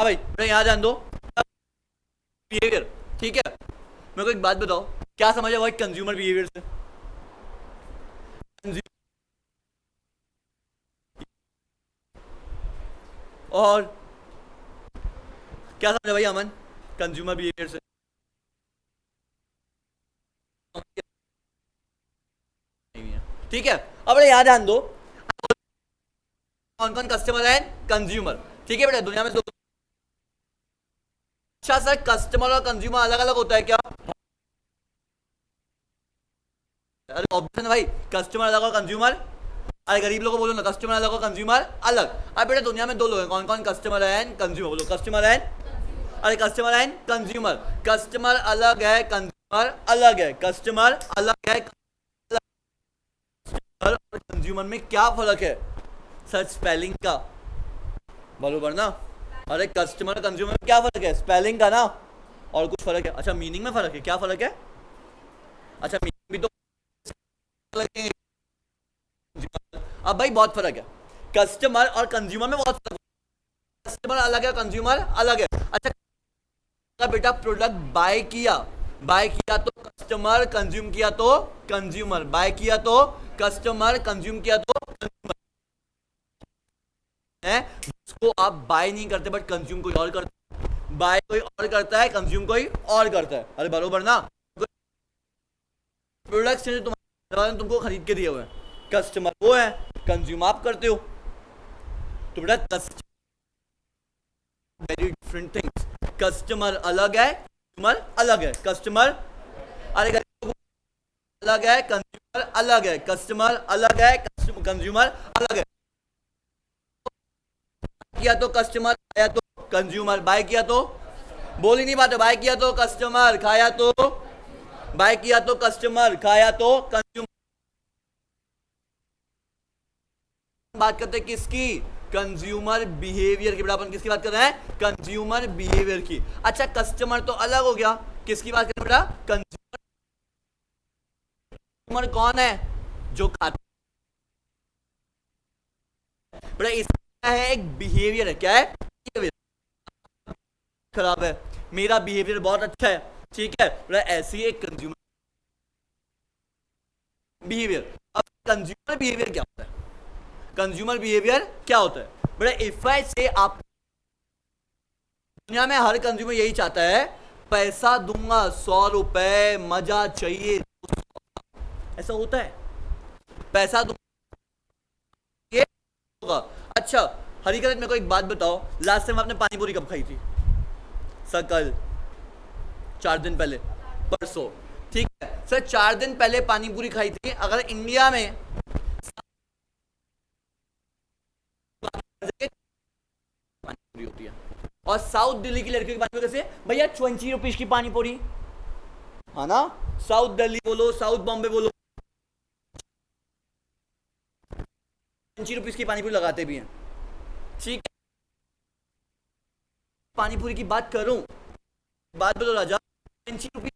हाँ भाई मेरा यहाँ ध्यान दो, बिहेवियर। ठीक है, मेरे को एक बात बताओ, क्या समझा भाई कंज्यूमर बिहेवियर से? और क्या समझा भाई अमन कंज्यूमर बिहेवियर से? नहीं है। ठीक है, अब बेटा यहाँ ध्यान दो, कौन कौन कस्टमर है, कंज्यूमर। ठीक है बेटा, दुनिया में दो। अच्छा सर, कस्टमर और कंज्यूमर अलग अलग होता है क्या? अरे ऑप्शन भाई, कस्टमर अलग और कंज्यूमर। अरे गरीब लोगों को बोलो ना, कस्टमर अलग और कंज्यूमर अलग। अब बेटा दुनिया में दो लोग हैं, कौन कौन? Customer and consumer. बोलो कस्टमर एंड, अरे कस्टमर एंड कंज्यूमर। कस्टमर अलग है, कंज्यूमर अलग है। कस्टमर अलग है, और कंज्यूमर में क्या फर्क है? सर स्पेलिंग का, बरोबर ना? अरे कस्टमर और कंज्यूमर में क्या फर्क है? स्पेलिंग का ना, और कुछ फर्क है? अच्छा मीनिंग में फर्क है, क्या फर्क है? अच्छा मीनिंग भी तो अलग है। अब भाई बहुत फर्क है, कस्टमर और कंज्यूमर में बहुत फर्क है। कस्टमर अलग है, कंज्यूमर अलग है। अच्छा बेटा प्रोडक्ट बाय किया, बाय किया तो कस्टमर, कंज्यूम किया तो कंज्यूमर। बाय किया तो कस्टमर, कंज्यूम किया तो कंज्यूमर है। उसको आप बाय नहीं करते बट कंज्यूम कोई और करता है, बाय कोई और करता है, कंज्यूम कोई और करता है। अरे बरोबर ना? प्रोडक्ट्स हैं जो तुम्हारे ने तुमको खरीद के दिए हुए हैं, कस्टमर वो है, कंज्यूम आप करते हो। तो बेटा customer very different things, customer अलग है, कंज्यूमर अलग है। कस्टमर, अरे अलग है, कंज्यूमर अलग है। कस्टमर अलग है, कंज्यूमर अलग है। किया तो कस्टमर, खाया तो कंज्यूमर। बाय किया तो, बोल ही नहीं पाते, बाय किया तो कस्टमर, खाया तो, बाय किया तो कस्टमर, खाया तो कंज्यूमर। बात करते हैं किसकी? कंज्यूमर बिहेवियर की। बेटा अपन किसकी बात कर रहे हैं? कंज्यूमर बिहेवियर की। अच्छा कस्टमर तो अलग हो गया, किसकी बात कर रहे हैं बेटा? कंज्यूमर। कौन है? जो खाता बेटा, इसका है एक बिहेवियर है। क्या है? बिहेवियर खराब है, मेरा बिहेवियर बहुत अच्छा है। ठीक है बेटा, ऐसी एक कंज्यूमर बिहेवियर। अब कंज्यूमर बिहेवियर क्या होता है? कंज्यूमर बिहेवियर क्या होता है बेटा? इफ आई से, आप दुनिया में हर कंज्यूमर यही चाहता है, पैसा दूंगा 100 रुपए, मजा चाहिए। ऐसा होता है, पैसा दूंगा ये होगा। अच्छा हरिकरत, मेरे को एक बात बताओ, लास्ट टाइम आपने पानी पूरी कब खाई थी? सर कल, 4 दिन पहले, परसों। ठीक है सर, 4 दिन पहले पानी पूरी खाई थी। अगर इंडिया में पानी पूरी होती है, और साउथ दिल्ली की लड़कियों की पानी पूरी कैसे? भैया 20 रुपीज की पानी पूरी, है ना? साउथ दिल्ली बोलो, साउथ बॉम्बे बोलो, 20 रुपीज की पानी पूरी लगाते भी हैं। ठीक है, पानी पूरी की बात करूं, बात बोलो राजा, 20 रुपीज,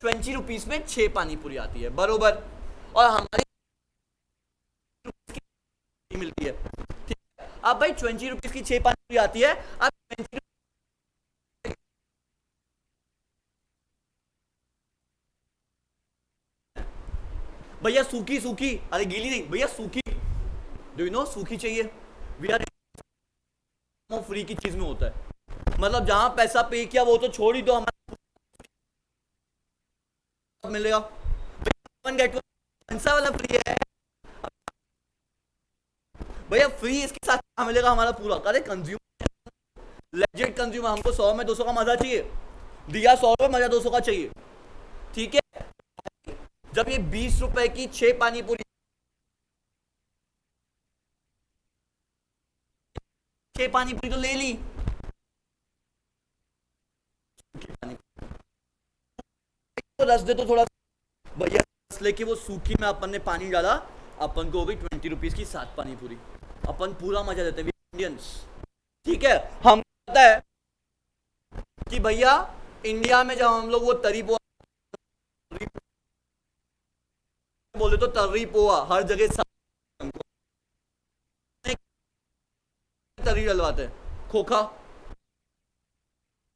20 रुपीज में 6 पानी पूरी आती है, बरोबर? और हमारी मिलती है। ठीक है, अब भाई 20 रुपीज की 6 पानी पूरी आती है। अब 20 भैया सूखी सूखी, अरे गीली नहीं भैया, सूखी। डू यू नो सूखी चाहिए? वी आर फ्री की चीज में होता है, मतलब जहां पैसा पे किया वो तो छोड़ ही दो, हमारा मिलेगा। गेट कौन सा वाला फ्री है भैया? फ्री इसके साथ क्या मिलेगा? हमारा पूरा। अरे कंज्यूमर, लेजिट कंज्यूमर, हमको 100 में 200 का मजा चाहिए, दिया 100 रुपए, मजा 200 का चाहिए। ठीक है, जब ये 20 रुपए की 6 पानी पूरी, 6 पानी पूरी तो ले ली, तो रस दे तो थोड़ा भैया, रस लेके वो सूखी में अपन ने पानी डाला, अपन को हो गई 20 रुपीज की 7 पानी पूरी। अपन पूरा मजा लेते हैं इंडियंस। ठीक है, हम पता है कि भैया इंडिया में जब हम लोग वो तरी पोहा बोले तो तर्री पोहा हर जगह तरी डलवाते हैं, खोखा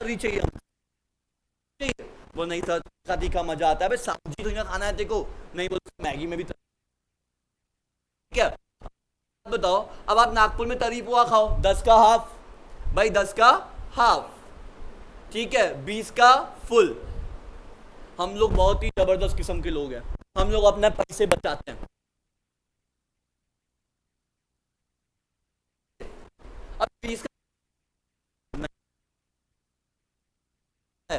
तरी चाहिए, चाहिए वो नहीं सर, शादी का मजा आता है, सब्जी तो खाना है तेको, नहीं बोल मैगी में भी क्या बताओ। अब आप नागपुर में तरी पोहा खाओ, 10 का हाफ भाई, 10 का हाफ, ठीक है, 20 का फुल। हम लोग बहुत ही जबरदस्त किस्म के लोग हैं, हम लोग अपने पैसे बचाते हैं। अब 20 का है,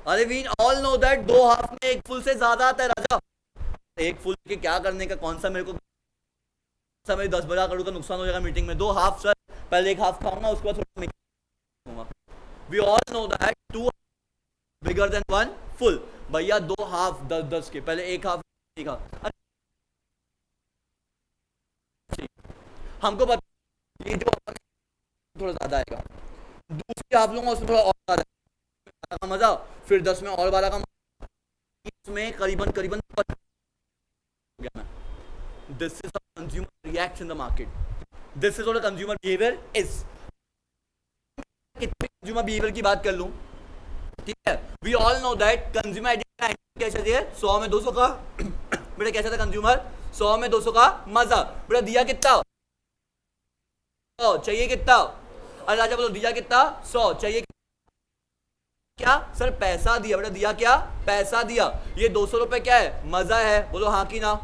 अरे we all know that 2 half में 1 फुल से ज्यादा आता है राजा। 1 फुल के क्या करने का, कौन सा मेरे को समय 10 करोड़ का नुकसान हो जाएगा मीटिंग में। 2 हाफ सर, पहले 1 हाफ खाऊंगा, उसके बाद थोड़ा। We all know that 2 bigger than 1 full. भैया 2 हाफ 10-10 के, पहले 1 हाफ हमको पता ये जो थोड़ा ज्यादा आएगा, दूसरी हाफ लूंगा उसमें थोड़ा और ज्यादा का मजा, फिर 10 में और 12 का मजा, इसमें करीबन करीबन this is how consumer reacts in the market, this is what a consumer behavior is। कितने consumer behavior की बात कर लूं, ठीक है, we all know that consumer कैसा दिया 100 में 200 का बेटा, कैसा था कंज्यूमर 100 में 200 का मजा, बेटा दिया कितना चाहिए कितना, अरे राजा बोलो दिया कितना 100 चाहिए क्या सर, पैसा दिया बेटा, दिया क्या, पैसा दिया। ये 200 रुपए क्या है, मजा है, बोलो हाँ कि ना।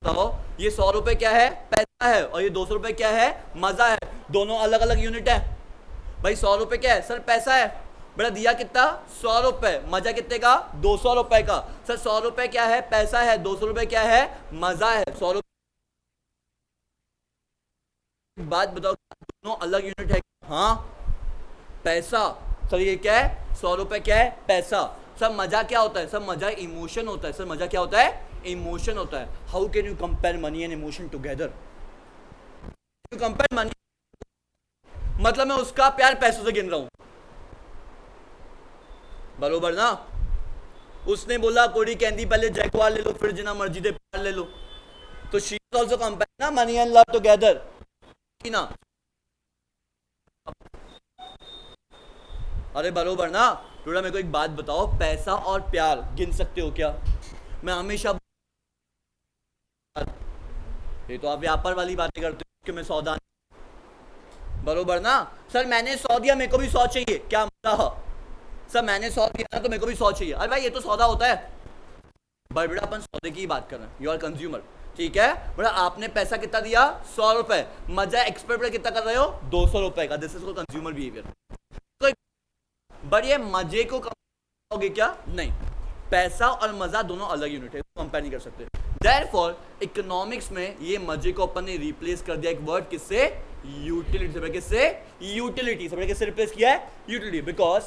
तो ये 100 रुपए क्या है, पैसा है, और ये 200 रुपए क्या है, मजा है। दोनों अलग अलग यूनिट है भाई। 100 रुपए क्या है सर, पैसा है, बेटा दिया कितना 100 रुपए, मजा कितने का 200 रुपए का। सर 100 रुपए क्या है, पैसा है, 200 रुपए क्या है, मजा है। 100 रुपए, बात बताओ, दोनों अलग यूनिट है। हाँ पैसा सर, ये क्या है 100 रुपए क्या है, पैसा। सर मजा क्या होता है, सर मजा इमोशन होता है, सर मजा क्या होता है, इमोशन होता है। How can you compare money and emotion together, you compare money मतलब मैं उसका प्यार पैसों से गिन रहा हूं, बरोबर ना। उसने बोला कोड़ी कहती पहले जैगवार ले लो फिर जिना मर्जी दे प्यार ले लो, तो शी इज आल्सो कंपेयर ना मनी एंड लव टुगेदर ना। अरे बरोबर ना। थोड़ा मेरे को एक बात बताओ, पैसा और प्यार गिन सकते हो क्या? मैं हमेशा, ये तो आप व्यापार वाली बातें करते हो कि मैं सौदा, बरोबर ना। सर मैंने 100 दिया, मेरे को भी 100 चाहिए, क्या मतलब? सर मैंने 100 दिया ना तो मेरे को भी 100 चाहिए। अरे भाई ये तो सौदा होता है, बट बेटा अपन सौदे की बात कर रहे हैं, यू आर कंज्यूमर, ठीक है बेटा। आपने पैसा कितना दिया 100 रुपए, मजा एक्सपर्ट कितना कर रहे हो 200 रुपए का, this is called consumer behaviour. तो बट ये मजे को कंपेयर क्या? नहीं, पैसा और मजा दोनों अलग यूनिट है, कंपेयर नहीं कर सकते। देयरफॉर इकोनॉमिक्स में ये मजे को अपन ने रिप्लेस कर दिया एक वर्ड किससे, यूटिलिटी से। किससे? यूटिलिटी से। किससे रिप्लेस किया है? यूटिलिटी। बिकॉज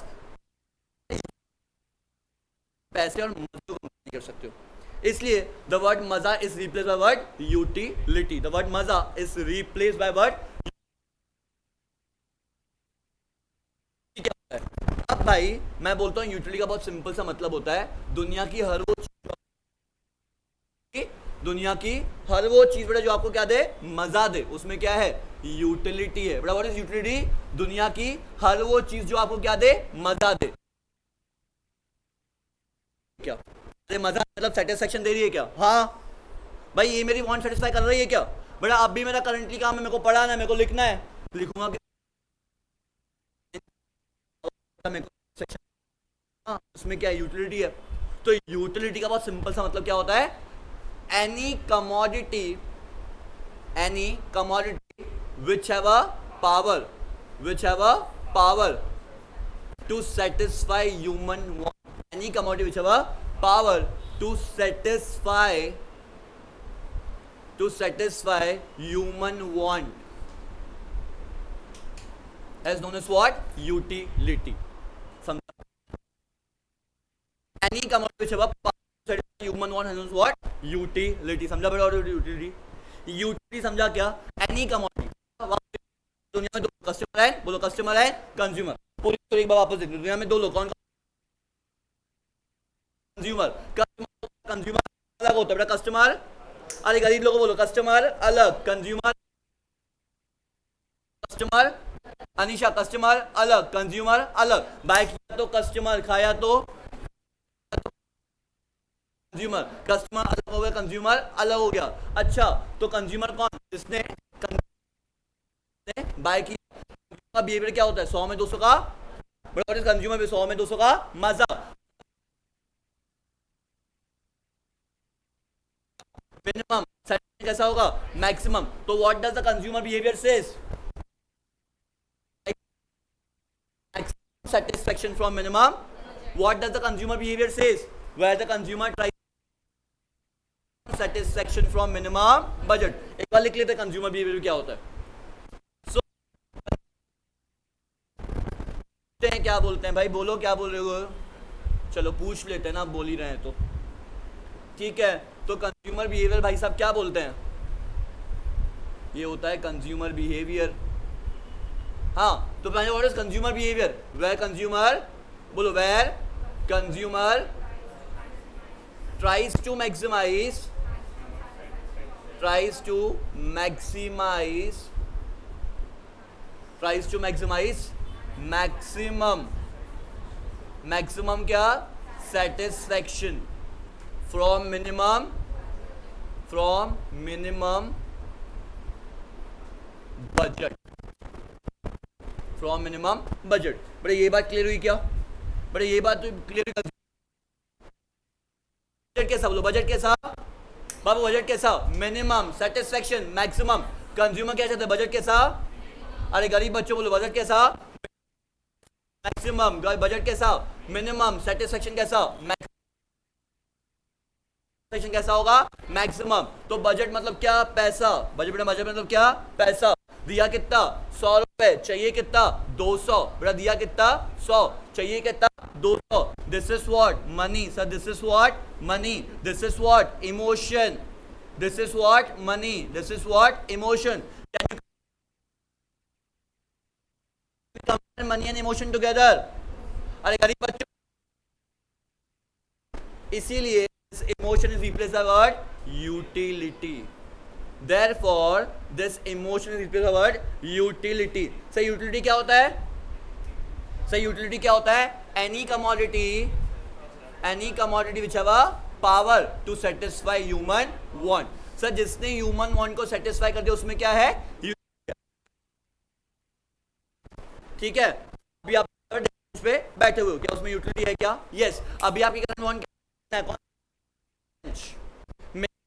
पैसे और मजे को कंपेयर नहीं कर सकते हो, इसलिए द वर्ड मजा is replace by word utility. The word मजा इज रिप्लेस बाय वर्ड। अब भाई मैं बोलता हूं यूटिलिटी का बहुत सिंपल सा मतलब होता है दुनिया की हर वो चीज, दुनिया की हर वो चीज बेटा जो आपको क्या दे, मजा दे, उसमें क्या है? यूटिलिटी है बेटा। What is utility? दुनिया की हर वो चीज जो आपको क्या दे, मजा दे। क्या अरे मजा मतलब सेटिस्फेक्शन दे रही है क्या? हाँ भाई ये मेरी वांट सेटिस्फाई कर रही है क्या बेटा? अब भी मेरा करंटली काम है, मेरे को पढ़ाना है, मेरे को लिखना है, लिखूंगा हाँ, उसमें क्या यूटिलिटी है। तो यूटिलिटी का बहुत सिंपल सा मतलब क्या होता है? Any commodity which have a power to satisfy human want, any commodity which have a power to satisfy human want as known as what? Utility। समझा? any commodity which have a power to satisfy human want as known as what? Utility। समझा बेटा? Utility समझा क्या? Any commodity. दुनिया में दो customer है, बोलो कस्टमर है, कंज्यूमर। पूरी तो एक बार वापस देख लो, दुनिया में दो लोग, कौन? कंज्यूमर। कंज्यूमर अलग होता है बेटा, कस्टमर अरे गरीब लोगों बोलो कस्टमर अलग, कंज्यूमर, कस्टमर, अनिशा कस्टमर अलग, कंज्यूमर अलग, बाय किया तो कस्टमर, खाया तो कंज्यूमर, कस्टमर अलग हो गया, कंज्यूमर अलग हो गया। अच्छा तो कंज्यूमर कौन, जिसने बाय किया। बिहेवियर क्या होता है, 100 में 200 का, बट कंज्यूमर भी 100 में 200 का मजा। मिनिमम कैसा होगा, मैक्सिमम। तो what does the consumer behaviour says, satisfaction from minimum. What does the consumer behavior says, where the consumer tries satisfaction from minimum budget. एक बार लिख लेते हैं कंज्यूमर बिहेवियर क्या होता है। so, क्या बोलते हैं भाई, बोलो क्या बोल रहे हो, चलो पूछ लेते हैं ना, आप बोल ही रहे हैं तो ठीक है। तो कंज्यूमर बिहेवियर भाई साहब क्या बोलते हैं, ये होता है कंज्यूमर बिहेवियर। हाँ तो पहले what is consumer behaviour, where consumer, बोलो where consumer tries to maximize maximum क्या, satisfaction from minimum budget, बड़े ये बात क्लियर हुई क्या, बड़े ये बात तो क्लियर हुई। बजट कैसा बोलो, बजट कैसा बाबू, बजट कैसा, मिनिमम, सेटिस्फेक्शन, मैक्सिमम। कंज्यूमर क्या चाहते हैं, बजट कैसा, अरे गरीब बच्चों बोलो बजट कैसा, मैक्सिमम, बजट कैसा, मिनिमम, सेटिस्फेक्शन कैसा, सेटिस्फेक्शन कैसा होगा, मैक्सिमम। तो बजट मतलब क्या, पैसा, बजट मतलब क्या, पैसा। दिया कितना, 100 रुपए, चाहिए कितना, 200, बेटा दिया कितना, 100, चाहिए कितना, 200। This is what money sir, this is what money, this is what emotion, this is what money, this is what emotion. Money and emotion together, अरे गरीब बच्चों, इसीलिए emotion is replace the word utility. Therefore, this emotion is replaced by the word utility. Sir utility क्या होता है, sir utility क्या होता है, any commodity which have a power to satisfy human want. Sir जिसने ह्यूमन वांट को satisfy कर दिया उसमें क्या है, ठीक है। अभी आप पे बैठे हुए हो, क्या उसमें यूटिलिटी है क्या, यस। अभी आपकी वांट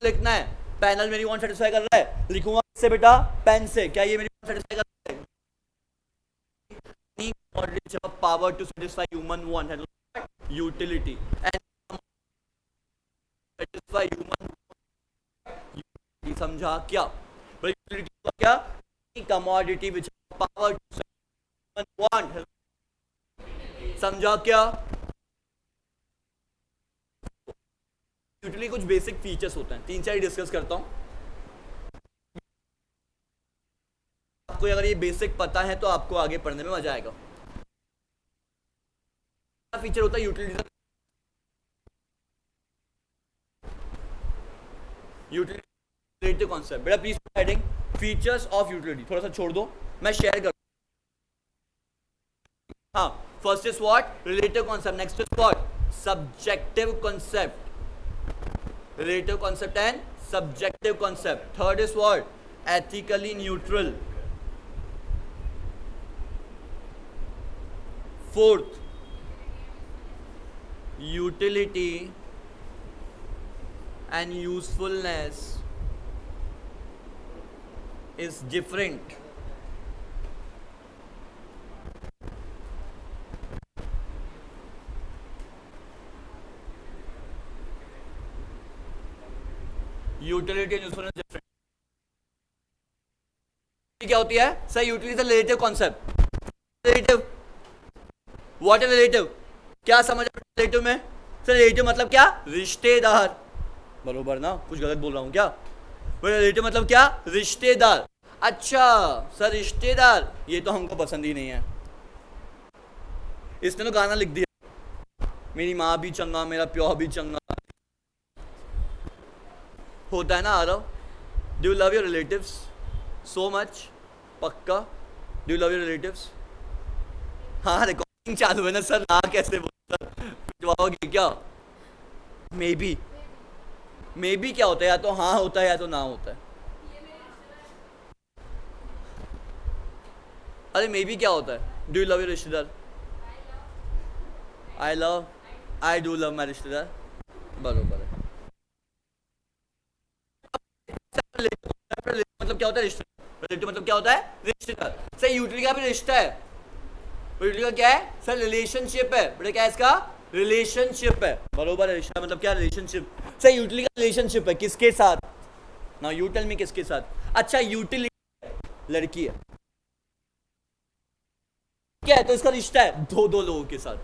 लिखना है, पैनल मेरी वांट सेटिस्फाई कर रहा है, लिखूंगा से बेटा पेन से, क्या ये मेरी वांट सेटिस्फाई कर रहा है, power to satisfy human want है यूटिलिटी, एंड सेटिस्फाई ह्यूमन, समझा क्या, यूटिलिटी क्या, commodity which power to human want, समझा क्या। यूटिलिटी कुछ बेसिक फीचर्स होते हैं, 3-4 डिस्कस करता हूं, आपको अगर ये बेसिक पता है तो आपको आगे पढ़ने में मजा आएगा। फीचर होता है यूटिलिटी, यूटिलिटी कॉन्सेप्ट, बेटा please heading features of utility, थोड़ा सा छोड़ दो मैं शेयर कर। हाँ, first is what, relative concept, next is what, subjective concept, relative concept and subjective concept. Third is what, ethically neutral. Fourth, utility and usefulness is different. Utility and usefulness different. क्या होती है sir, utility is a relative concept, relative, what is relative, क्या समझ relative में, sir relative मतलब क्या, रिश्तेदार, बरोबर ना, कुछ गलत बोल रहा हूं क्या, रिलेटिव मतलब क्या, रिश्तेदार। अच्छा सर रिश्तेदार, ये तो हमको पसंद ही नहीं है, इसने तो गाना लिख दिया, मेरी माँ भी चंगा मेरा प्यो भी चंगा, होता है ना Aarav? Do you love your relatives so much? पक्का? Do you love your relatives? हाँ रिकॉर्डिंग चालू है ना सर, ना कैसे बोल पिटवाओगे क्या? मे बी क्या होता है? या तो हाँ होता है या तो ना होता है। अरे मे बी क्या होता है? डू यू लव योर रिश्तेदार? आई डू लव माई रिश्तेदार। बरोबर है। मतलब क्या होता है? रिश्तेदार। रिलेटिव मतलब क्या होता है? रिश्तेदार। सर यूटिलिटी का भी रिश्ता है। यूटिलिटी का क्या है सर? रिलेशनशिप है। बेटा क्या है इसका? रिलेशनशिप है। बरोबर है। रिश्ता मतलब क्या? रिलेशनशिप। सर यूटिलिटी का रिलेशनशिप है किसके साथ? नाउ यू टेल मी किसके साथ? अच्छा यूटिलिटी लड़की है, क्या है? तो इसका रिश्ता है दो लोगों के साथ।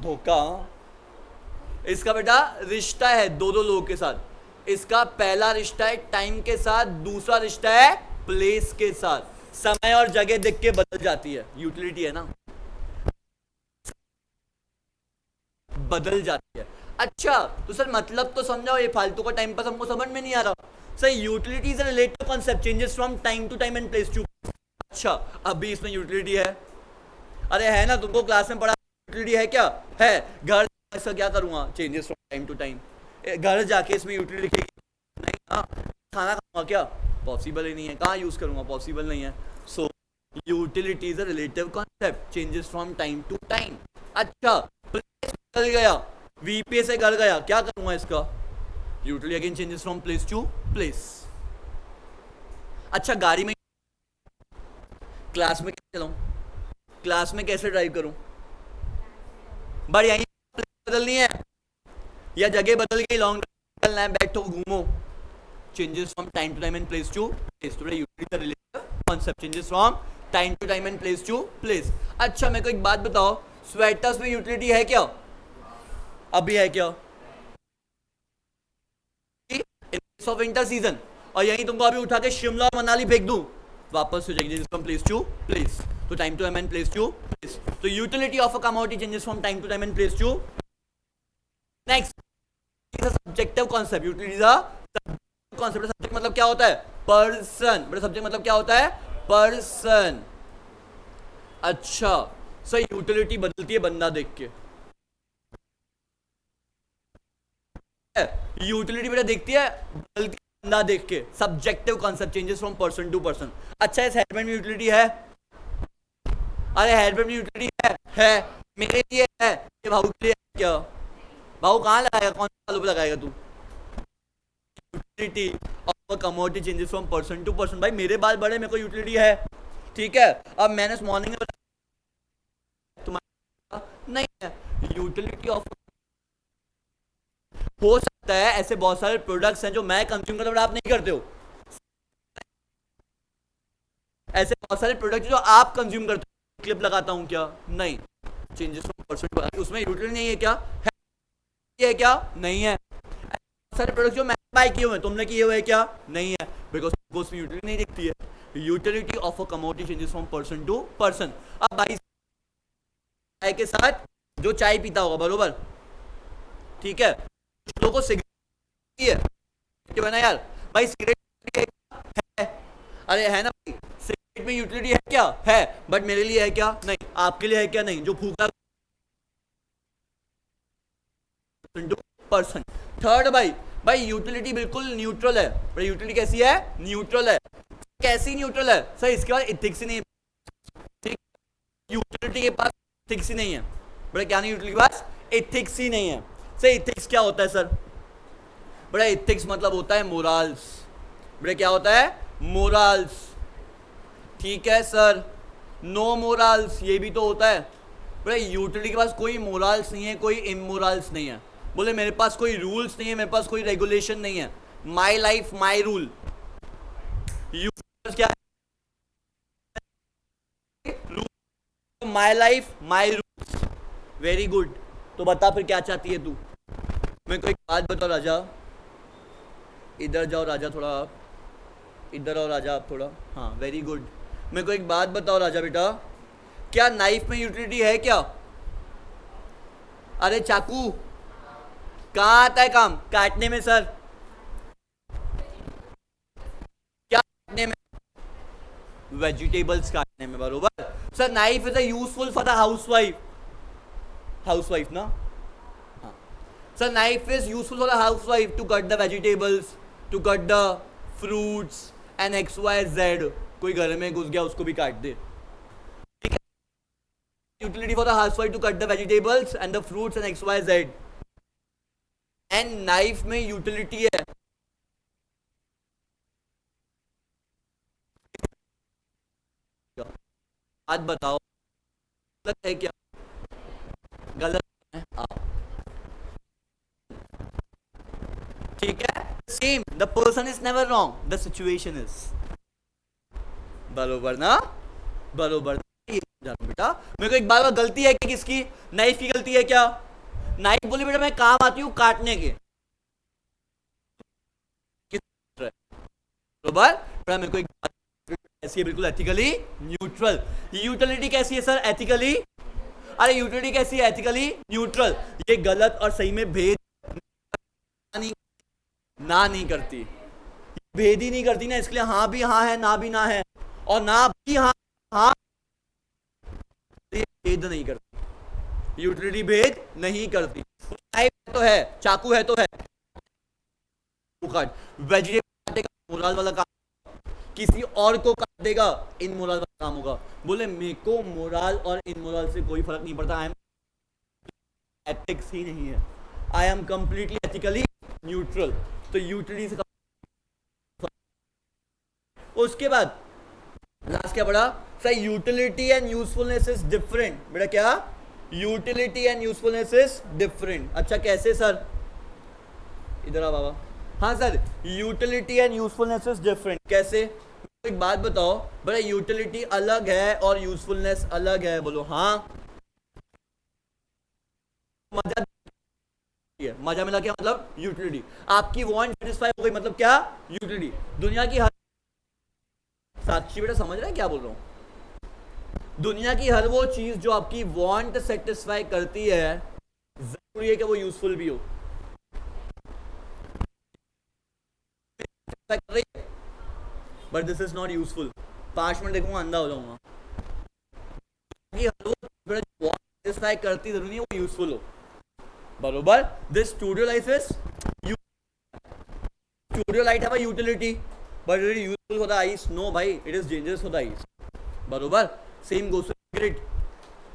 धोखा। इसका बेटा रिश्ता है दो लोगों के साथ। इसका पहला रिश्ता है टाइम के साथ, दूसरा रिश्ता है प्लेस के साथ। समय और जगह देख के बदल जाती है। यूटिलिटी है ना, बदल जाती है। अच्छा तो सर मतलब तो समझाओ, ये फालतू का टाइम पास हमको समझ में नहीं आ रहा। Sir utility is a relative concept, changes from time to time and place to. अच्छा अभी इसमें यूटिलिटी है? अरे है ना, तुमको क्लास में पढ़ा यूटिलिटी है क्या? है। घर ऐसा क्या करूंगा? Changes from time to time. घर जाके इसमें यूटिलिटी लिखेगी नहीं? हाँ। खाना खाऊंगा क्या? पॉसिबल ही नहीं है। कहाँ यूज करूंगा? पॉसिबल नहीं है। So utility is a relative concept, changes from time to time. अच्छा बदल गया, वीपी से घर गया, क्या करूंगा इसका? Utility again changes from place to place. अच्छा गाड़ी में, क्लास में कैसे चलाऊं? क्लास में कैसे ड्राइव करूं? बट यहीं बदलनी है या जगह बदल गई, लॉन्ग ड्राइव करना है, बैठो घूमो। Changes from time to time and place to place. Today utility related concept, changes from time to time and place to place. अच्छा मेरे को एक बात बताओ, स्वेटर्स में यूटिलिटी है क्या? अभी है क्या? Of winter season. और यहीं तुमको अभी उठा के शिमला और मनाली फेंक दूं, वापस हो जाएगी फ्रॉम प्लेस टू प्लेस। तो time to time and place to place. तो utility of a commodity changes from time to time and place to. Next is a subjective concept. Utility is a subjective concept. Subject मतलब क्या होता है? Person. बड़ा subject मतलब क्या होता है? पर्सन। अच्छा सर यूटिलिटी बदलती है बंदा देख के। यूटिलिटी बेटा देखती है बदलती है बंदा देख के। Subjective concept, changes from person to person. अच्छा इस हेडबैंड में यूटिलिटी है? अरे हेडबैंड में यूटिलिटी है। मेरे लिए है, ये भाऊ के लिए है क्या? भाऊ कहाँ लगाएगा? कौन सा तालु पे लगाएगा तू? Utility of commodity changes from person to person. भाई मेरे बाल बड़े, मेरे को यूटिलिटी है, ठीक है। अब मैंने मॉर्निंग में तुम्हारा नहीं है यूटिलिटी ऑफ। हो सकता है ऐसे बहुत सारे प्रोडक्ट्स हैं जो मैं कंज्यूम करता हूं आप नहीं करते हो। ऐसे बहुत सारे प्रोडक्ट्स जो आप कंज्यूम करते हो, क्लिप लगाता हूं क्या? नहीं। चेंजेस फ्रॉम पर्सन, उसमें यूटिलिटी नहीं है क्या? है क्या? नहीं है। सारे प्रोडक्ट जो मैंने बाय किए हुए हैं, तुमने किए हुए हैं क्या? नहीं है, बिकॉज उसमें यूटिलिटी नहीं दिखती है। Utility of a commodity changes from person to person. अब भाई चाय के साथ जो चाय पीता होगा, बरोबर, ठीक है, लोगों को सिगरेट है ना यार? भाई सिगरेट है, अरे है ना भाई? सिगरेट में यूटिलिटी है क्या? है। बट मेरे लिए है क्या? नहीं। आपके लिए है क्या? नहीं। जो फूका पर्सन। थर्ड भाई यूटिलिटी बिल्कुल न्यूट्रल है। भाई यूटिलिटी कैसी है? न्यूट्रल है। कैसी न्यूट्रल है सर? इसके बाद इथिक्स ही नहीं है, ठीक। यूटिलिटी के पास इथिक्स ही नहीं है। बड़ा क्या नहीं? यूटिलिटी के पास इथिक्स ही नहीं है। सर इथिक्स क्या होता है सर? बड़ा इथिक्स मतलब होता है मोरल्स। बड़ा क्या होता है? मोरल्स, ठीक है सर। नो मोरल्स ये भी तो होता है। बड़ा यूटिलिटी के पास कोई मोरल्स नहीं है, कोई इमोरल्स नहीं है। बोले मेरे पास कोई रूल्स नहीं है, मेरे पास कोई रेगुलेशन नहीं है। My life my rule. क्या है? My life my rules. Very good. तो बता फिर क्या चाहती है तू? मेरे को एक बात बताओ राजा, इधर जाओ राजा, थोड़ा इधर आओ राजा आप थोड़ा, हाँ वेरी गुड। मेरे को एक बात बताओ राजा बेटा, क्या नाइफ में यूटिलिटी है क्या? अरे चाकू, कहाँ आता है काम? काटने में सर। क्या काटने में? वेजिटेबल्स काटने में, बरोबर। Sir knife is a useful for the housewife, housewife ना, हाँ। Sir knife is useful for the housewife to cut the vegetables, to cut the fruits and X Y Z. कोई घर में घुस गया उसको भी काट दे, ठीक है। Utility for the housewife to cut the vegetables and the fruits and X Y Z. And knife में यूटिलिटी है, आज बताओ गलत है क्या? गलत है आप, ठीक है। Same, the person is never wrong, the situation is, बरोबर ना, बरोबर। बेटा मेरे को एक बार गलती है कि किसकी? नाइफ की गलती है क्या? नाइफ बोली बेटा मैं काम आती हूँ काटने के, बरोबर। बेटा मेरे को एक ऐसी है बिल्कुल एथिकली न्यूट्रल। यूटिलिटी कैसी है सर? एथिकली। अरे यूटिलिटी कैसी है? Ethically neutral. ये गलत और सही में भेद नहीं करती, भेद ही नहीं करती ना, इसलिए हाँ भी हाँ है, ना भी ना है, और ना भी हाँ हाँ, ये भेद नहीं करती, यूटिलिटी भेद नहीं करती। तो है, चाकू है तो है, वेजिटेबल मोरल वाला काम, किसी और को काट देगा इनमोरल वाला काम होगा। बोले मेरे को मोरल और इनमोरल से कोई फर्क नहीं पड़ता, आई एम एथिक्स ही नहीं है, I am completely ethically neutral. तो यूटिलिटी से उसके बाद लास्ट क्या पढ़ा sir? Utility and usefulness is different. बेटा क्या? Utility and usefulness is different. अच्छा कैसे सर? इधर आ बाबा। हाँ sir, utility and usefulness is different. कैसे? एक बात बताओ बेटा, यूटिलिटी अलग है और यूजफुलनेस अलग है, बोलो हाँ। मजा, मजा मिला क्या मतलब? यूटिलिटी। आपकी वांट सेटिस्फाई हो गई मतलब क्या? यूटिलिटी। दुनिया की हर, साक्षी बेटा समझ रहे हैं क्या बोल रहा हूं? दुनिया की हर वो चीज जो आपकी वांट सेटिस्फाई करती है, जरूरी है कि वो यूजफुल भी हो। But this is not useful. 5 minute देखूंगा अंधा हो जाऊंगा। सेटिस्फाई करती जरूरी है वो यूजफुल हो, बरोबर। This studio life is, studio light है utility, but it is useful for the eyes? No भाई, it is dangerous for the eyes, बरोबर। सेम गोस टू सिगरेट,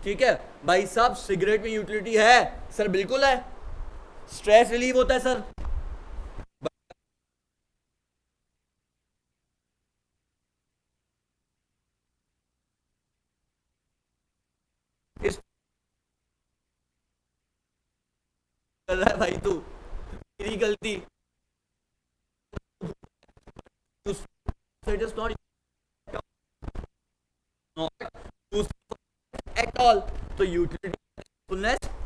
ठीक है भाई साहब। सिगरेट में यूटिलिटी है सर, बिल्कुल है, स्ट्रेस रिलीव होता है सर, कर रहा है भाई तू, तेरी गलती। It is not at all. तो यूटिलिटी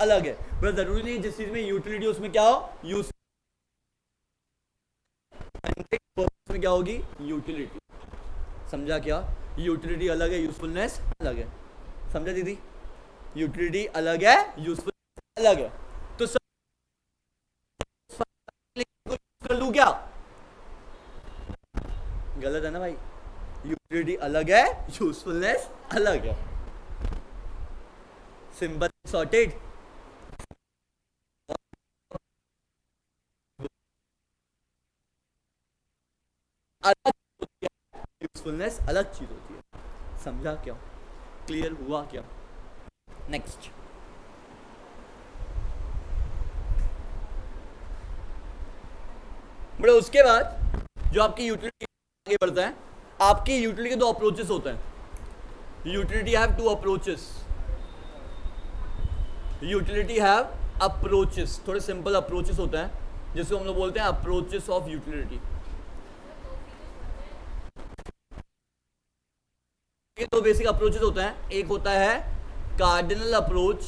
अलग है, पर जरूरी नहीं जिस चीज में यूटिलिटी उसमें क्या हो, यूज में क्या होगी, यूटिलिटी। समझा क्या? यूटिलिटी अलग है, यूजफुलनेस अलग है। समझा दीदी? यूटिलिटी अलग है, यूजफुलनेस अलग है। तो कर लूं क्या? गलत है ना भाई? यूटिलिटी अलग है, यूजफुलनेस अलग है। Simple, sorted. अलग यूजफुलनेस अलग चीज होती है। समझा क्या? क्लियर हुआ क्या? नेक्स्ट। बड़ा उसके बाद जो आपकी यूटिलिटी आगे बढ़ता है, आपकी यूटिलिटी के 2 अप्रोचेस होते हैं। Utility have 2 approaches, utility have approaches, थोड़े सिंपल अप्रोचेस होते हैं जिसको हम लोग बोलते हैं अप्रोचेस ऑफ यूटिलिटी। ये 2 बेसिक अप्रोचेस होते हैं, एक होता है कार्डिनल अप्रोच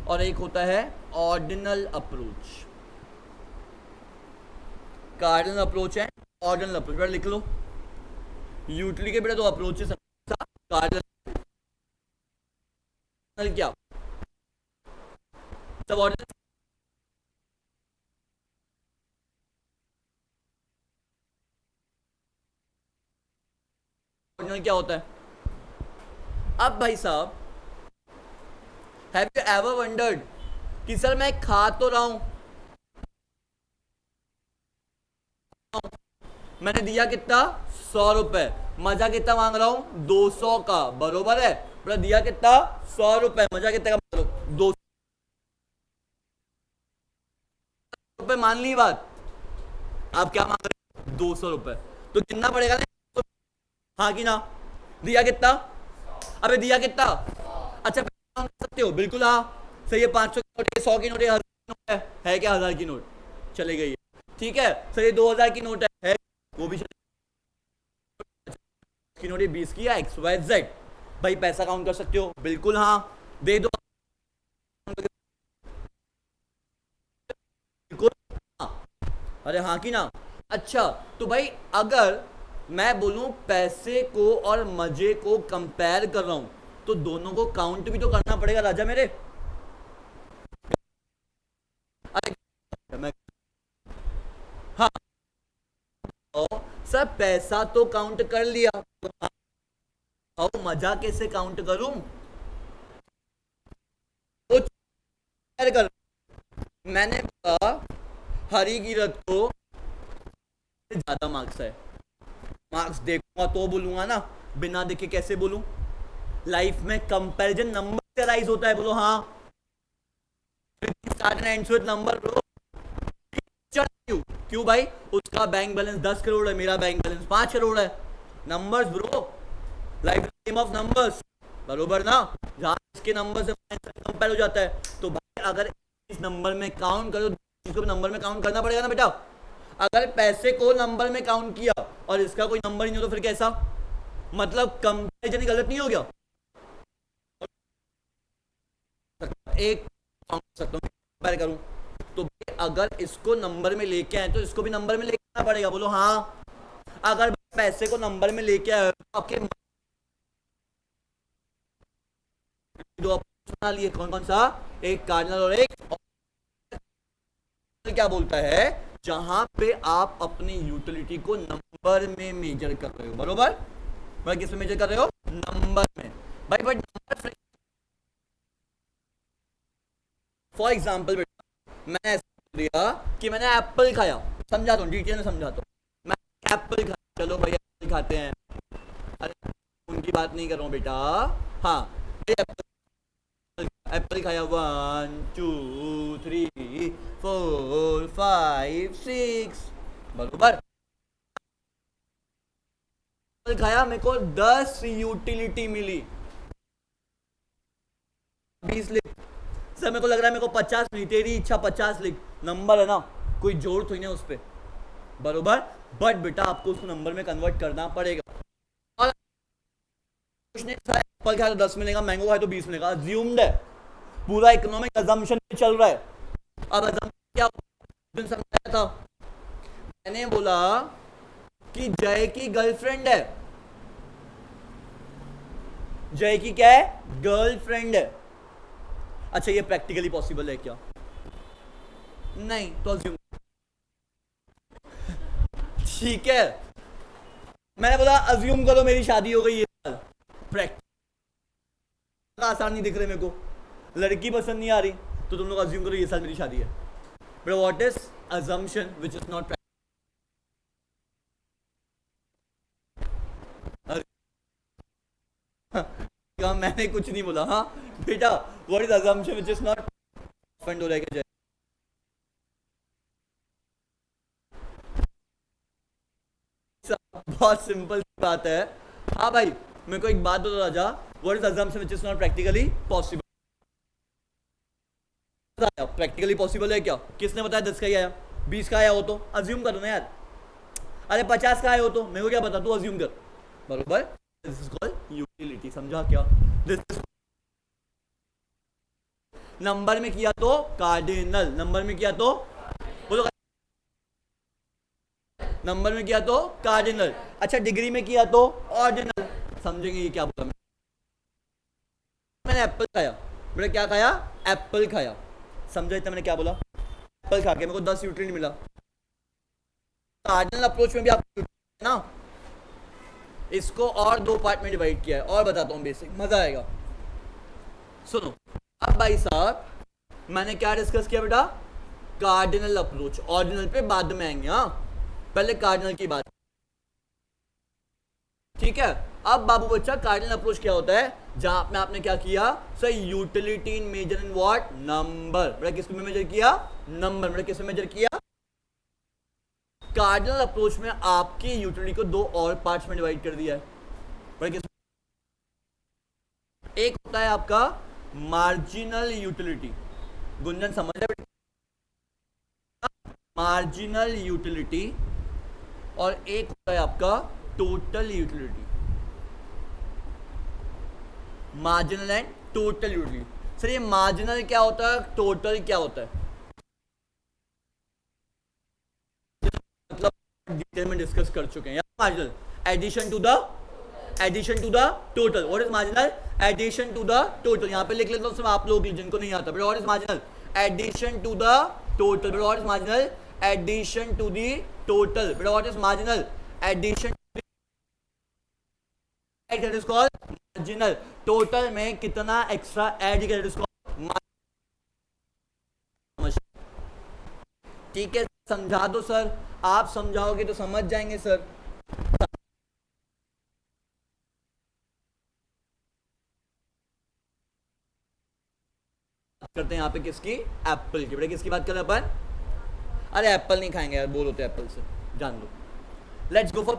और एक होता है ऑर्डिनल अप्रोच। कार्डिनल अप्रोच है, ऑर्डिनल अप्रोच। बेटा लिख लो, यूटिलिटी के बेटा 2 अप्रोचेस हैं, कार्डिनल क्या, सब ऑर्डिनल ऑर्डिनल क्या होता है? अब भाई साहब, हैव यू एवर वंडर्ड कि सर मैं खा तो रहा हूं, मैंने दिया कितना? 100 रुपए, मजा कितना मांग रहा हूं? 200 का, बरोबर है? मतलब दिया कितना? 100 रुपए, मजा कितने का मांग रहा हूं? 200 रुपए, मान ली बात। आप क्या मांग रहे हो? 200 रुपए, तो कितना पड़ेगा ना? हाँ कि ना? दिया कितना? अबे दिया कितना? अच्छा मांग सकते हो, बिल्कुल हाँ सही है। 500 की नोट है, 100 की नोट है, 1000 की नोट है क्या? 1000 की नोट चले गई है, ठीक है सर। ये 2000 की नोट है वो भी की नोट, 20 की है, XYZ। भाई पैसा काउंट कर सकते हो, बिल्कुल हाँ, दे दो, बिल्कुल हाँ। अरे हाँ कि ना? अच्छा तो भाई अगर मैं बोलूं पैसे को और मजे को कंपेयर कर रहा हूं, तो दोनों को काउंट भी तो करना पड़ेगा राजा मेरे। अरे मैं हाँ, तो सर पैसा तो काउंट कर लिया, और मजा कैसे काउंट करूं? वो कर, मैंने बोला हरी कीरत को ज्यादा मार्क्स है, मार्क्स देखूंगा तो बोलूंगा ना, बिना देखे कैसे बोलूं? लाइफ में कंपैरिजन नंबर से राइज होता है, बोलो हाँ। Start and ends with number bro. क्यों? क्यों भाई? उसका बैंक बैलेंस 10 करोड़ है, मेरा बैंक बैलेंस 5 करोड़ है। Numbers bro, life game of numbers, बरोबर ना? जहां इसके नंबर से कंपेयर हो जाता है, तो भाई अगर इस नंबर में काउंट करो, इसको भी नंबर में काउंट करना पड़ेगा ना बेटा। अगर पैसे को नंबर में काउंट किया और इसका कोई नंबर ही नहीं हो, तो फिर कैसा? मतलब कंपैरिजन गलत नहीं हो गया? एक सकता हूं, कंपेयर करूं, तो भाई अगर इसको नंबर में लेके आए तो इसको भी नंबर में लेके आना पड़ेगा, बोलो हाँ। अगर पैसे को नंबर में लेके आए तो आपके दो ऑप्शन बना लिए, कौन कौन सा? एक कार्डिनल और एक क्या बोलता है, जहां पे आप अपनी यूटिलिटी को नंबर में मेजर कर रहे हो, बरोबर? भाई किस में मेजर कर रहे हो? नंबर में। भाई बट नंबर, फॉर एग्जाम्पल बेटा मैंने ऐसा दिया कि मैंने एप्पल खाया, समझाता हूँ डिटेल में समझाता हूँ। मैं एप्पल खाया, चलो भाई एप्पल खाते हैं, अरे उनकी बात नहीं कर रहा हूँ बेटा, हाँ एप्पल खाया, 1 2 3 4 5 6, बरोबर? एप्पल खाया, मेरे को 10 यूटिलिटी मिली, 20 लिख। सर मेरे को लग रहा है मेरे को 50 मिली, तेरी इच्छा 50 लिख, नंबर है ना, कोई जोड़ तो नहीं उसपे, बरोबर? बट बेटा आपको उसको नंबर में कन्वर्ट करना पड़ेगा। और कुछ नहीं, एप्पल खाया तो 10 मिलेगा, मैंगो खाया तो 20 मिलेगा, अज्यूम्ड है, पूरा इकोनॉमिक अजम्पशन पे चल रहा है। अब अजम्पशन क्या समझाया था? मैंने बोला कि जय की गर्लफ्रेंड है, जय की क्या है? गर्लफ्रेंड है। अच्छा ये प्रैक्टिकली पॉसिबल है क्या? नहीं, तो अज्यूम, ठीक है। मैंने बोला अज्यूम करो मेरी शादी हो गई है, प्रैक्टिकल आसान नहीं दिख रहे मेरे को, लड़की पसंद नहीं आ रही, तो तुम लोग अज्यूम करो ये साल मेरी शादी है। But what is assumption which is not, मैंने कुछ नहीं बोला हाँ बेटा, what is assumption which is not, offend हो रहा है क्या? बहुत सिंपल बात है। हाँ भाई मेरे को एक बात बता राजा, what is assumption which is not practically possible? Practically possible है क्या? किसने बताया 10 का ही आया, 20 का आया हो तो अज्यूम करो ना यार, अरे 50 का आया हो तो मेरे को क्या पता, तू अज्यूम कर, बरोबर? दिस इज कॉल्ड यूटिलिटी, समझा क्या? दिस इज नंबर में किया तो कार्डिनल, नंबर में किया तो बोलो, नंबर में किया तो कार्डिनल, अच्छा डिग्री में किया तो ऑर्डिनल। समझेंगे ये क्या बोला मैंने? एप्पल खाया, मैंने क्या खाया? एप्पल खाया, समझा इतना मैंने क्या बोला? एप्पल खा के मेरे को 10 यूटिलिटी मिला। कार्डिनल अप्रोच में भी आप ना इसको और दो पार्ट में डिवाइड किया है, और बताता हूँ बेसिक, मजा आएगा। सुनो अब भाई साहब, मैंने क्या डिस्कस किया बेटा, कार्डिनल अप्रोच। ऑर्डिनल पे बाद में आएंगे, हाँ पहले कार्डिनल की बात, ठीक है। अब बाबू बच्चा कार्डिनल अप्रोच क्या होता है, जहां पे आपने क्या किया sir, utility in measure in what, number. बेटा किस में मेजर किया, नंबर। बेटा किस में मेजर किया, कार्डिनल अप्रोच में आपकी यूटिलिटी को दो और पार्ट्स में डिवाइड कर दिया है। बेटा किस, एक होता है आपका मार्जिनल यूटिलिटी, गुंजन समझ रहे, मार्जिनल यूटिलिटी, और एक होता है आपका total utility. Marginal and total utility. Sir ये मार्जिनल क्या होता है, टोटल क्या होता है, मतलब डिटेल में डिस्कस कर चुके हैं। Marginal addition to the, addition to the total. What is marginal, addition to the total. यहाँ पे लिख लेता हूँ सब आप लोग जिनको नहीं आता। What is marginal, addition to the total. What is marginal, addition to the total. What is marginal, addition, that is called marginal. Total में कितना एक्स्ट्रा ऐड किया, दैट इज कॉल्ड, ठीक है। समझा दो सर, आप समझाओगे तो समझ जाएंगे सर। करते हैं यहाँ पे किसकी, एप्पल की। बेटा किसकी बात कर रहे हैं अपन, अरे एप्पल नहीं खाएंगे यार, बोल होते एप्पल से, जान लो। लेट्स गो फॉर,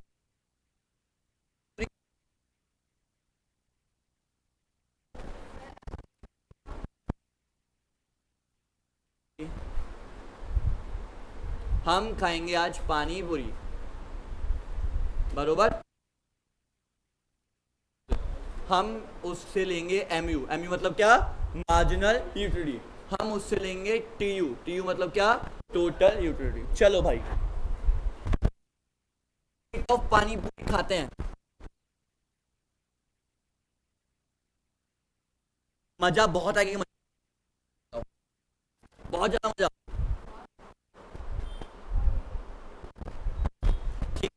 हम खाएंगे आज पानी पूरी, बरोबर। हम उससे लेंगे एमयू, एमयू मतलब क्या, मार्जिनल यूटिलिटी। हम उससे लेंगे टीयू, टीयू मतलब क्या, टोटल यूटिलिटी। चलो भाई, पानी पूरी खाते हैं, मजा बहुत आएगा, बहुत ज्यादा मजा, ठीक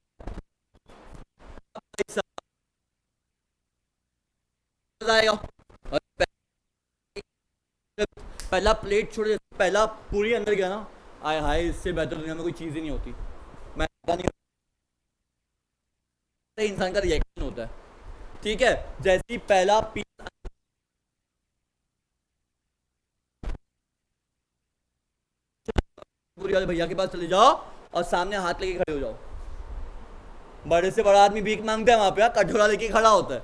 आएगा। पहला प्लेट छोड़, पहला पूरी अंदर गया ना, आय हाय इससे बेहतर दुनिया में कोई चीज ही नहीं होती। मैं नहीं, इंसान का रिएक्शन होता है, ठीक है। जैसे ही पहला पीस, पूरी वाले भैया के पास चले जाओ और सामने हाथ लेके खड़े हो जाओ। बड़े से बड़ा आदमी भीख मांगता है वहां पे, कटोरा लेके खड़ा होता है,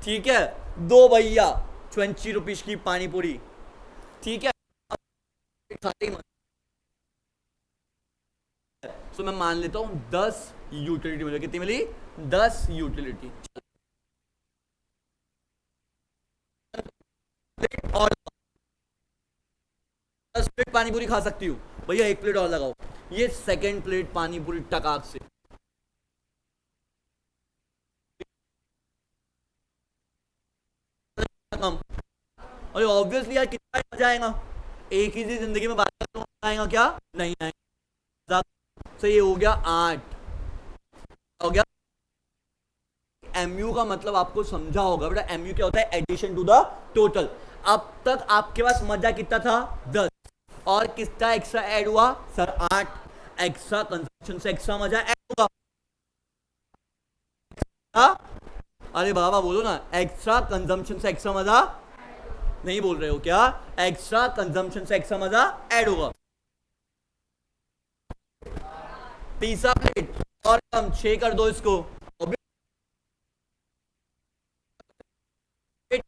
ठीक है। दो भैया 20 रुपीज की पानी पूरी, ठीक है। तो मैं मान लेता हूं 10 यूटिलिटी मिली। कितनी मिली, 10 यूटिलिटी। और 10 प्लेट पानी पूरी खा सकती हूँ भैया, एक प्लेट और लगाओ। ये सेकंड प्लेट पानी पूरी टकाक से, कम। अरे ऑब्वियसली यार कितना मजा आएगा, एक ही जिंदगी में बात आएगा क्या, नहीं आएगा। तो ये हो गया 8, हो गया। एमयू का मतलब आपको समझा होगा बेटा, एमयू क्या होता है, एडिशन टू द टोटल। अब तक आपके पास मजा कितना था, 10, और कितना एक्स्ट्रा ऐड हुआ सर, 8। एक्स्ट्रा कंजम्पशन से एक्स्ट्रा मजा ऐड होगा, अरे बाबा बोलो ना, एक्स्ट्रा कंजम्पशन से एक्स्ट्रा मजा, नहीं बोल रहे हो क्या, एक्स्ट्रा कंजम्पशन से एक्स्ट्रा मजा ऐड होगा। तीसरा प्लेट और कम, 6 कर दो इसको,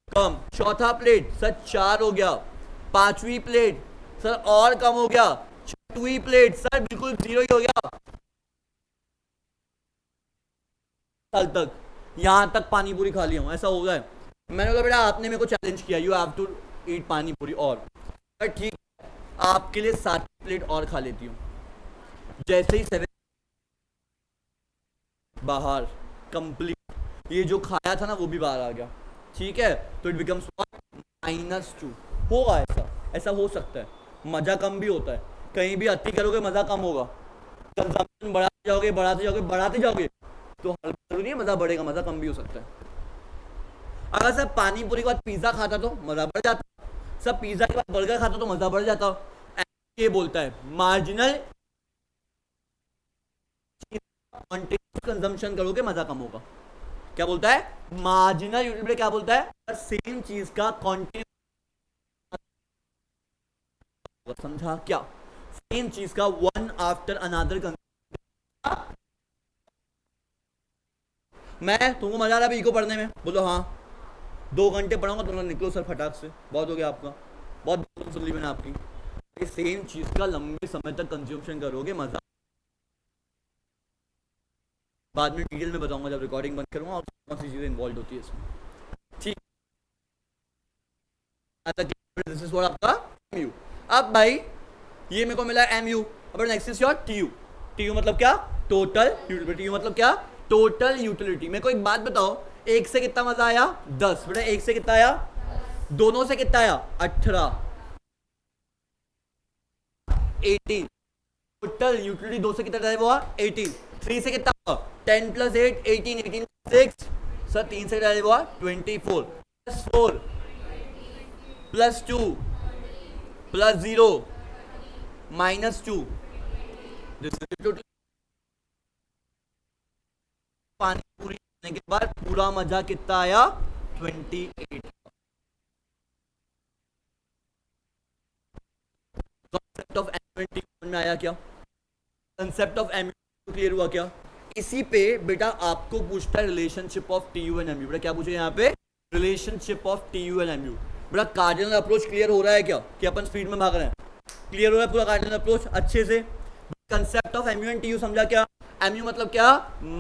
कम। चौथा प्लेट सर 4 हो गया। पांचवी प्लेट सर और कम हो गया। छठवीं प्लेट सर बिल्कुल 0 ही हो गया। साल तक यहां तक पानी पूरी खा लिया हूं, ऐसा हो गया। मैंने बोला बेटा आपने मेरे को चैलेंज किया, यू हैव टू ईट पानी पूरी, और ठीक आपके लिए 7 प्लेट और खा लेती हूँ। जैसे ही 7 बाहर कंप्लीट, ये जो खाया था ना वो भी बाहर आ गया, ठीक है। तो इट बिकम्स -2 होगा। ऐसा हो सकता है, मजा कम भी होता है, कहीं भी अति करोगे मजा कम होगा, कंजम्पशन बढ़ाते जाओगे बढ़ाते जाओगे बढ़ाते जाओगे, तो हर जरूरी नहीं है मजा बढ़ेगा, मजा कम भी हो सकता है। अगर सब पानी पूरी के बाद पिज्जा खाता तो मजा बढ़ जाता, सब पिज्जा के बाद बर्गर खाता तो मजा बढ़ जाता। ये बोलता है मार्जिनल कंजम्पशन करोगे मजा कम होगा। क्या बोलता है? मार्जिनल यूटिलिटी क्या बोलता है? सेम चीज का क्वांटिटी, समझा क्या? सेम चीज का वन आफ्टर अनदर। मैं तुमको मजा आ रहा है इको पढ़ने में? बोलो हाँ। 2 घंटे पढ़ाऊंगा तुम लोग निकलो सर फटाक से, बहुत हो गया आपका, बहुत सुन ली मैंने आपकी। सेम चीज का लंबे समय तक कंज्यूमशन करोगे मजा। बाद में डिटेल में बताऊंगा जब रिकॉर्डिंग बंद करूंगा और कौन सी चीजें इन्वॉल्व होती है इसमें, ठीक। दिस इज व्हाट आपका MU। अब भाई ये मेरे को मिला MU, अब next is your TU। TU मतलब क्या? Total utility. TU मतलब क्या? Total utility. मेरे को एक बात बताओ, एक से कितना मजा आया? 10। बेटा एक से कितना आया? दोनों से कितना आया? 18, 18। टोटल यूटिलिटी 2 से कितना हुआ? 18। 3 से कितना हुआ? 10 + 8 18, 18 + 6 सर 3 से कितना हुआ? 24 + 4 + 2 + 0 -2। पानी पूरी करने के बाद पूरा मजा कितना आया? 28। कंसेप्ट ऑफ एम्यूनिटी में आया क्या? कंसेप्ट ऑफ एम्यूनिटी क्लियर हुआ क्या? इसी पे बेटा आपको पूछता है relationship of TU and MU। बेटा क्या पूछे यहाँ पे? Relationship of TU and MU। बेटा कार्डिनल अप्रोच क्लियर हो रहा है क्या कि अपन स्पीड में भाग रहे हैं? क्लियर हो रहा है पूरा कार्डिनल अप्रोच अच्छे से? Concept of MU and TU समझा क्या? MU मतलब क्या?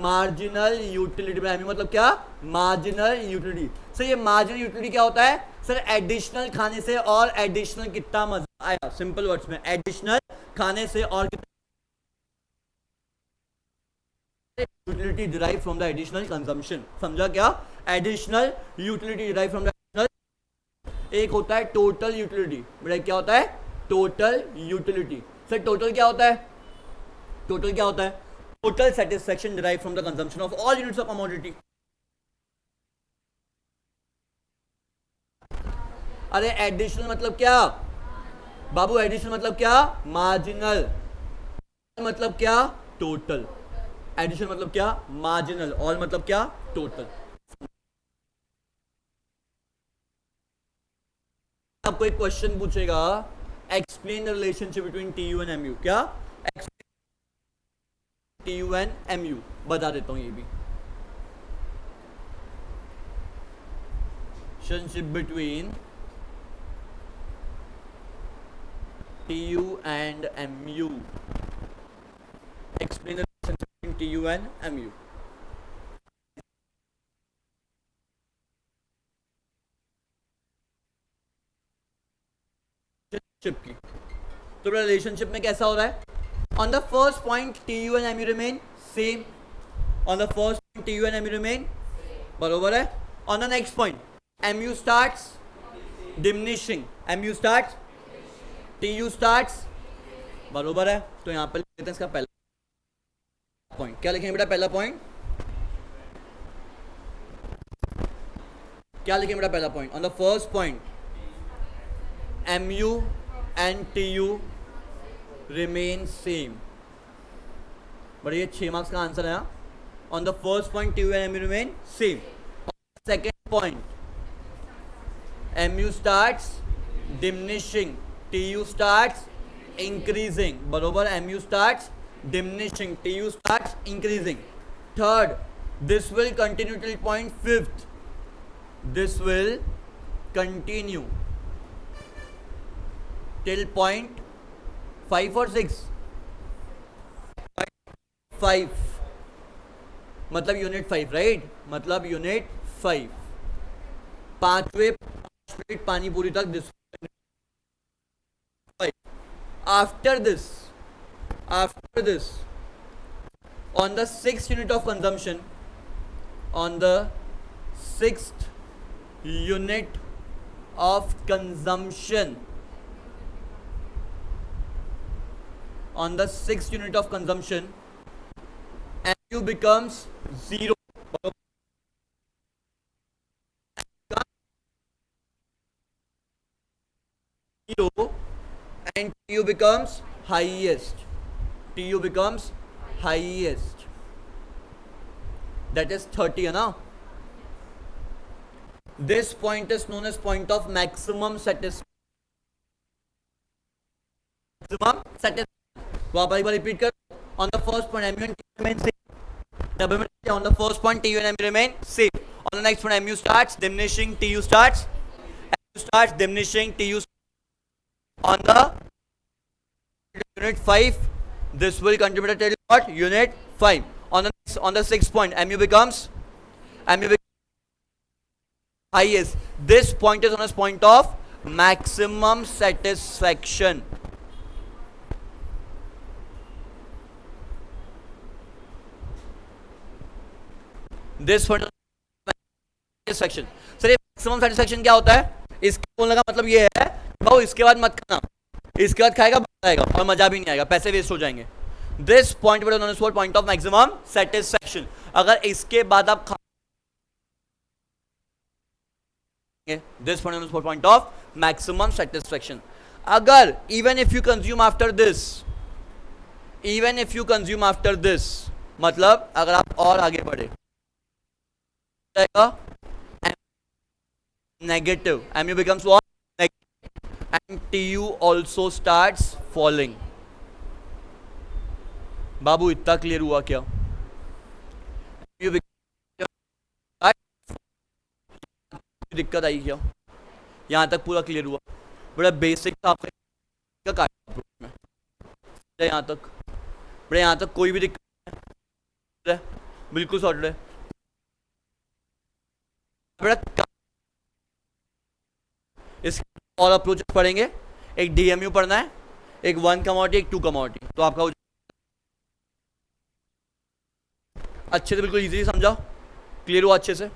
Marginal utility. MU मतलब क्या? Marginal utility. सर ये मार्जिनल यूटिलिटी क्या होता है? सर एडिशनल खाने से और एडिशनल कितना मजा आया। सिंपल वर्ड्स में एडिशनल खाने से और utility derive from the additional consumption. समझा क्या? Additional utility derive from the additional. एक होता है टोटल यूटिलिटी। बेटा क्या होता है? Total utility. सर टोटल क्या होता है? टोटल क्या होता है? Total satisfaction derive from the consumption of all units of commodity. अरे एडिशनल मतलब क्या बाबू? एडिशनल मतलब क्या? मार्जिनल। मतलब क्या? टोटल। एडिशन मतलब क्या? मार्जिनल। ऑल मतलब क्या? टोटल। आपको एक क्वेश्चन पूछेगा, explain the relationship between TU and MU। क्या? TU एंड MU बता देता हूं ये भी। Relationship between TU and MU। Explain the relationship between TU and MU। Relationship की तो रिलेशनशिप में कैसा हो रहा है? On the first point TU and MU remain same। On the first point TU and MU remain बरोबर है। On the next point MU starts diminishing। MU starts, TU starts बरोबर है। तो यहां पर लिखते हैं इसका पहला पॉइंट। क्या लिखेंगे बेटा? पहला पॉइंट क्या लिखेंगे बेटा? पहला point on the first point MU and TU remain same. बड़े ये 6 मार्क्स का आंसर है। On the first point TU and MU remain same. Second point MU starts diminishing, TU starts increasing बरोबर। MU starts diminishing, TU starts increasing। Third, this will continue till point 5th। This will continue till point 5 or 6? 5 मतलब unit 5 right? मतलब unit 5 पांचवें plate पानी पूरी तक। This after this on the 6th unit of consumption, on the 6th unit of consumption, on the 6th unit of consumption u becomes 0, and tu becomes highest. Tu becomes highest. That is 30, है ना? This point is known as point of maximum satisfaction. Maximum satisfaction. तो आप एक बार repeat कर. On the first point, mu and tu remain same. On the first point, tu and mu remain same. On the next point, mu starts diminishing, tu starts diminishing, tu on the unit 5. This will contribute to tell you what? Unit 5. On the sixth point, mu becomes highest. This point is known as point of maximum satisfaction. This point of satisfaction. Sir ये maximum satisfaction क्या होता है? इसके बोलने का मतलब ये है भाई इसके बाद मत खाना, इसके बाद खाएगा आएगा और मजा भी नहीं आएगा, पैसे वेस्ट हो जाएंगे. This point point of maximum satisfaction. अगर इसके बाद आप this point of maximum satisfaction. अगर even if you consume after this, मतलब अगर आप और आगे बढ़े negative, mu becomes what? Negative. And tu also starts falling. बाबू इतना क्लियर हुआ क्या? दिक्कत आई क्या? यहां तक पूरा क्लियर हुआ? बड़ा बेसिक था आपका में. यहां तक बड़े यहां तक कोई भी दिक्कत है? बिल्कुल सॉर्टेड है. बड़ा इस और अप्रोच पढ़ेंगे. एक डीएमयू पढ़ना है, एक 1 कमोडिटी, एक 2 कमोडिटी. तो आपका अच्छे से बिल्कुल इजीली समझा, क्लियर हुआ अच्छे से.